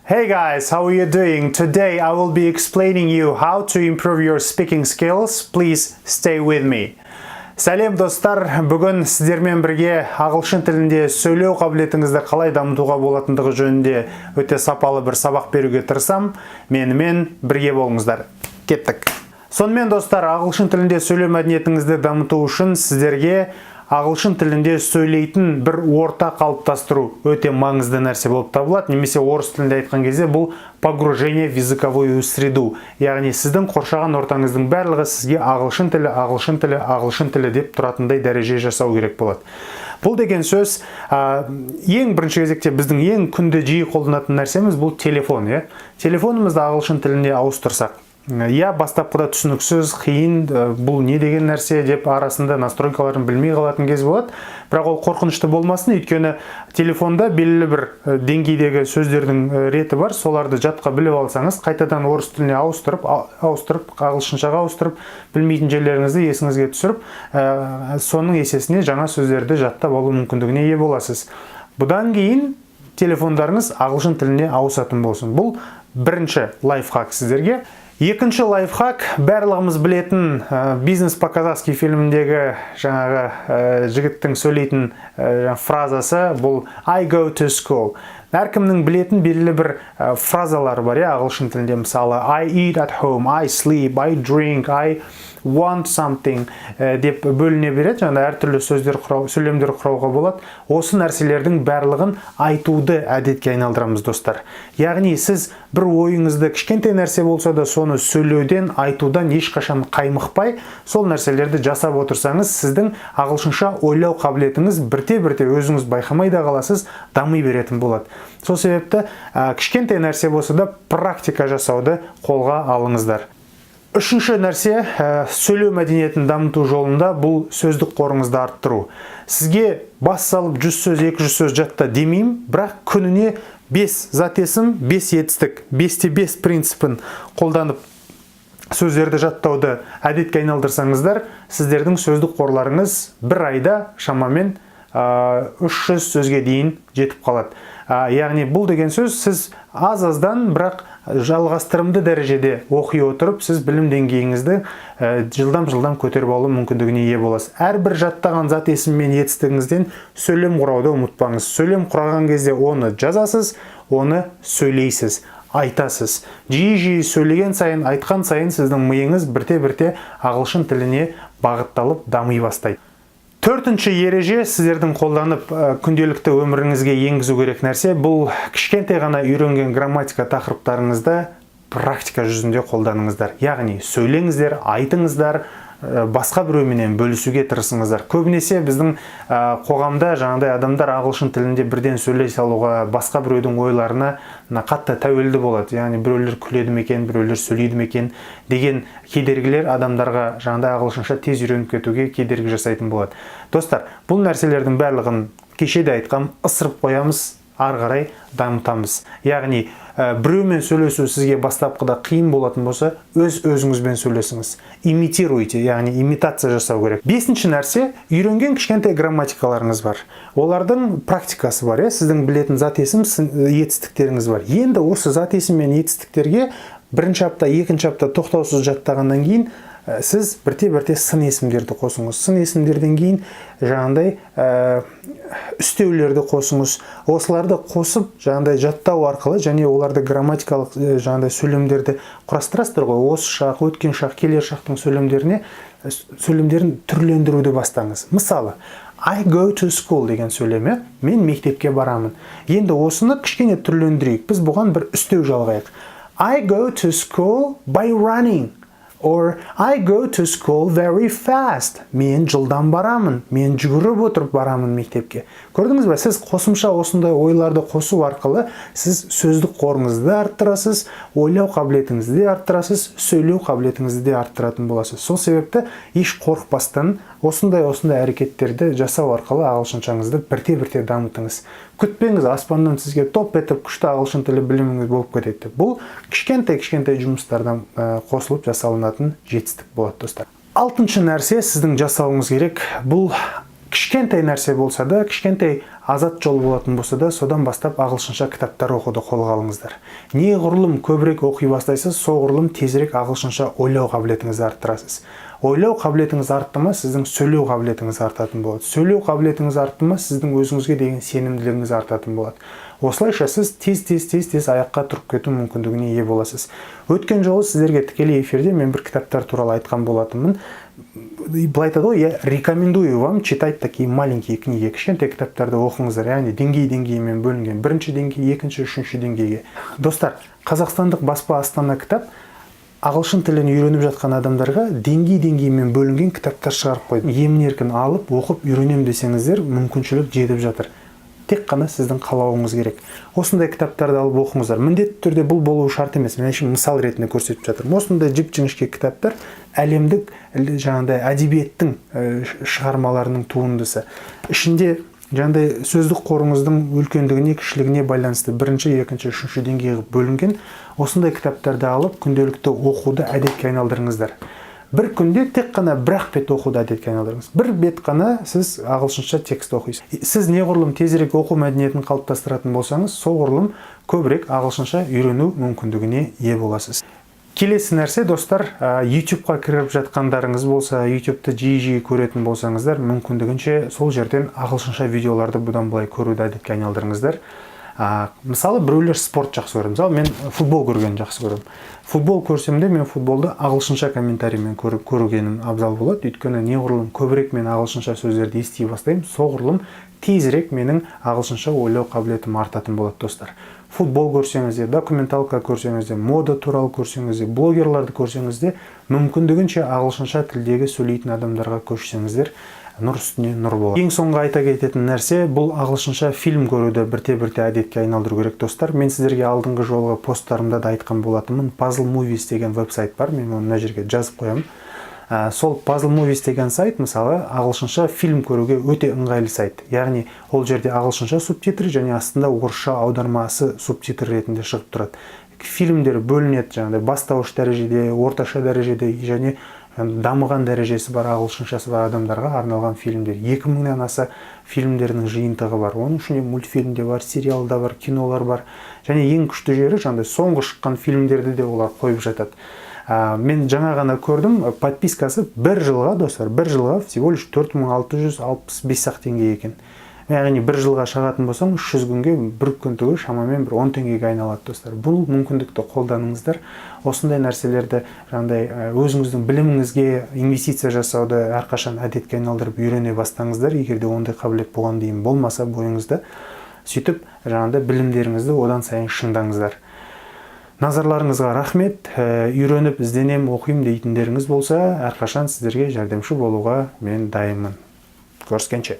Hey guys, how are you doing? Today I will be explaining you how to improve your speaking skills. Please stay with me. Сәлем достар, бүгін сіздермен бірге ағылшын тілінде сөйлеу қабілетіңізді қалай дамытуға болатындығы жөнінде өте сапалы бір сабақ беруге тырысам. Менімен бірге болыңыздар. Кеттік. Сонымен достар, ағылшын тілінде сөйлеу мәдениетіңізді дамыту үшін сіздерге ағылшын тілінде сөйлейтін бір орта қалыптастыру өте маңызды нәрсе болып табылады. Немесе орыс тілінде айтқан кезде бұл погружение в языковую среду. Яғни сіздің қоршаған ортаңыздың барлығы сізге ағылшын тілі деп тұратындай дәреже жасау керек болады. Бұл деген сөз ең бірінші кезекте біздің ең күнде жиі қолданатын нәрсеміз бұл телефон. Телефонымызды ағылшын тіліне ауыстырсақ. Бастапқыда түсініксіз, қиын, бұл не деген нәрсе деп арасында настройкаларын білмей қалатын кез болады. Бірақ ол қорқынышты болмасын, өйткені телефонда белгілі бір деңгейдегі сөздердің реті бар. Соларды жатқа біліп алсаңыз, қайтадан орыс тіліне ауыстырып, ағылшыншаға ауыстырып, білмейтін жерлеріңізді есіңізге түсіріп, соның есесіне жаңа сөздерді жаттап алу мүмкіндігіне ие боласыз. Бұдан кейін телефондарыңыз ағылшын тіліне ауысатын болсын. Бұл бірінші лайфхак сіздерге. Екінші лайфхак, барлығымыз білетін бизнес по-казахски фильміндегі жаңағы жігіттің сөйлейтін фразасы бұл I go to school. Әркімнің білетін белгілі бір фразалар бар, ағылшын тілінде, мысалы I eat at home, I sleep, I drink, I want something деп бөліне береді. Жаңа әртүрлі сөйлемдер құрауға болады. Осы нәрселердің барлығын айтуды әдетке айналдырамыз, достар. Яғни сіз бір ойыңызды кішкентай нәрсе болса да соны сөйлеуден, айтудан ешқашан қаймықпай, сол нәрселерді жасап отырсаңыз, сіздің ағылшынша ойлау қабілетіңіз бірте-бірте өзіңіз байқамай да қаласыз, дами беретін болады. Сол себепті кішкентай нәрсе болса да практика жасауды қолға алыңыздар. Үшінші нәрсе, сөйлеу мәдениетін дамыту жолында бұл сөздік қорыңызды арттыру. Сізге бас салып 100 сөз, 200 сөз жатта демеймін, бірақ күніне 5 зат есім, 5 етістік, 5-5 принципін қолданып сөздерді жаттауды әдетке айналдырсаңыздар, сіздердің сөздік қорларыңыз бір айда шамамен 300 сөзге дейін жетіп қалады. Яғни бұл деген сөз, сіз аз-аздан, бірақ жалғастырымды дәрежеде оқи отырып, сіз білім деңгейіңізді жылдам көтеріп алу мүмкіндігіне ие боласыз. Әрбір жаттаған зат есім мен етістігіңізден сөйлем құрауды ұмытпаңыз. Сөйлем құраған кезде оны жазасыз, оны сөйлейсіз, айтасыз. Жиі сөйлеген сайын, айтқан сайын сіздің миыңыз бірте-бірте ағылшын тіліне бағытталып дами бастайды. Төртінші ереже, сіздердің қолданып күнделікті өміріңізге енгізу керек нәрсе, бұл кішкентай ғана үйренген грамматика тақырыптарыңызды практика жүзінде қолданыңыздар. Яғни сөйлеңіздер, айтыңыздар, басқа біреуменен бөлісуге тырысыңыздар. Көбінесе біздің қоғамда жаңағыдай адамдар ағылшын тілінде бірден сөйлей салуға, басқа біреудің ойларына қатты тәуелді болады. Яғни біреулер күледі ме екен, біреулер сөйлейді ме екен деген кедергілер адамдарға жаңағыдай ағылшынша тез үйреніп кетуге кедергі жасайтын болады. Достар, бұл нәрселердің барлығын кешеде айтқам, ысырып қоямыз, ары қарай дамытамыз. Яғни біреумен сөйлесу сізге бастапқыда қиын болатын болса, өзіңізбен сөйлесіңіз. Имитируйте, яғни имитация жасау керек. Бесінші нәрсе, үйренген кішкентай грамматикаларыңыз бар. Олардың практикасы бар, сіздің білетін зат есім, етістіктеріңіз бар. Енді осы зат есім мен етістіктерге бірінші апта, екінші апта тоқтаусыз жаттағаннан кейін сіз бірте-бірте сын есімдерді қосыңыз. Сын есімдерден кейін жаңағыдай үстеулерді қосыңыз. Осыларды қосып, жаңағыдай жаттау арқылы және оларды грамматикалық жаңағыдай сөйлемдерді құрастырасыздар ғой. Осы шақ, өткен шақ, келер шақтың сөйлемдерін түрлендіруді бастаңыз. Мысалы, I go to school деген сөйлеме, мен мектепке барамын. Енді осыны кішкене түрлендірейік. Біз бұған бір үстеу жалғайық. I go to school by running. Or I go to school very fast. Мен жылдам барамын, мен жүгіріп отырып барамын мектепке. Көрдіңіз бе, сіз қосымша осындай ойларды қосу арқылы сіз сөздік қорыңызды арттырасыз, ойлау қабілетіңізді де арттырасыз, сөйлеу қабілетіңізді де арттыратын боласыз. Сол себепті еш қорықпастан осындай әрекеттерді жасау арқылы ағылшыншаңызды бірте-бірте дамытыңыз. Күтпеңіз, аспаннан сізге топ етіп күшті ағылшын тілі біліміңіз болып кетеді. Бұл кішкентай жұмыстардан қосылып жасалынатын жетістік болады, достар. Алтыншы нәрсе сіздің жасауыңыз керек, бұл кішкентай нәрсе болса да, кішкентай азат жол болатын болса да, содан бастап ағылшынша кітаптар оқуды қолға алыңыздар. Неғұрлым көбірек оқи бастайсыз, соғұрлым тезірек ағылшынша ойлау қабілетіңізді арттырасыз. Ойлау қабілетіңіз артты ма, сіздің сөйлеу қабілетіңіз артатын болады. Сөйлеу қабілетіңіз артты ма, сіздің өзіңізге деген сенімділігіңіз артатын болады. Осылайша сіз тез аяққа тұрып кету мүмкіндігіне ие боласыз. Өткен жолы сіздерге тікелей эфирде мен бір кітаптар туралы айтқан болатынмын. Былай айтады ғой, я рекомендую вам читать такие маленькие книги. Кішкентай кітаптарды оқыңыздар, яғни деңгеймен бөлінген. Бірінші деңгей, екінші, үшінші деңгейге. Достар, қазақстандық баспа Астана кітап ағылшын тілін үйреніп жатқан адамдарға деңгеймен бөлінген кітаптар шығарып қойды. Емін-еркін алып, оқып үйренем десеңіздер, мүмкіншілік жетіп жатыр. Тек қана сіздің қалауыңыз керек. Осындай кітаптарды алып оқыңыздар. Міндетті түрде бұл болуы шарт емес. Мен мысал ретінде көрсетіп жатырмын. Осындай жіп-жіңішке кітаптар әлемдік жаңағыдай әдебиеттің шығармаларының туындысы. Ішінде жаңағыдай сөздік қорыңыздың үлкендігіне, кішілігіне байланысты бірінші, екінші, үшінші деңгейге бөлінген осындай кітаптарды алып, күнделікті оқуды әдетке айналдырыңыздар. Бір күнде тек қана бір-ақ бет оқуды әдетке айналдырыңыз. Бір бет қана сіз ағылшынша текст оқисыз. Сіз неғұрлым тезірек оқу мәдениетін қалыптастыратын болсаңыз, соғұрлым көбірек ағылшынша үйрену мүмкіндігіне ие боласыз. Келесі нәрсе, достар, YouTube-қа кіріп жатқандарыңыз болса, YouTube-ты жиі көретін болсаңыздар, мүмкіндігінше сол жерден ағылшынша видеоларды бұдан былай көруді әдетке айналдырыңыздар. Мысалы, біреулер спорт жақсы көреді. Мысалы, мен футбол көргенді жақсы көремін. Футбол көрсем де, мен футболды ағылшынша комментариймен көргенім абзал болады. Өйткені неғұрлым көбірек мен ағылшынша сөздерді ести бастаймын, соғұрлым тезірек менің ағылшынша ойлау қабілетім артатын болады, достар. Футбол көрсеңіз де, документалка көрсеңіз де, мода туралы көрсеңіз де, блогерларды көрсеңіз де, мүмкіндігінше ағылшынша тілдегі сөйлейтін адамдарға көшсеңіздер, нұр үстіне нұр болады. Ең соңғы айта кететін нәрсе, бұл ағылшынша фильм көруді бірте-бірте әдетке айналдыру керек, достар. Мен сіздерге алдыңғы жолғы посттарымда да айтқан болатынмын. Puzzle Movies деген веб-сайт бар, мен оны мына жерге жазып қоямын. Сол Puzzle Movies деген сайт, мысалы, ағылшынша фильм көруге өте ыңғайлы сайт. Яғни, ол жерде ағылшынша субтитрі және астында орысша аудармасы субтитр ретінде шығып тұрады. Фильмдер бөлінеді, жаңағыдай бастауыш дәрежеде, орташа дәрежеде және дамыған дәрежесі бар, ағылшыншасы бар адамдарға арналған фильмдер. 2000-нен аса фильмдерінің жиынтығы бар. Оның ішінде мультфильмде бар, сериалда бар, кинолар бар. Және ең күшті жері, жаңағыдай соңғы шыққан фильмдерді де олар қойып жатады. Мен жаңа ғана көрдім, подпискасы бір жылға, достар, бір жылға всего лишь 4665 теңге екен. Яғни бір жылға шығатын болсаң, 300 күнге бір күндігі шамамен бір 10 теңгеге айналады, достар. Бұл мүмкіндікті қолданыңыздар. Осындай нәрселерді жаңағыдай өзіңіздің біліміңізге инвестиция жасауды әрқашан әдетке айналдырып үйрене бастаңыздар. Егер де ондай қабілет болған дейін болмаса бойыңызда, сөйтіп жаңағыдай білімдеріңізді одан сайын шыңдаңыздар. Назарларыңызға рахмет. Үйреніп ізденем, оқимын дейтіндеріңіз болса, әрқашан сіздерге жәрдемші болуға мен дайынмын. Көріскенше.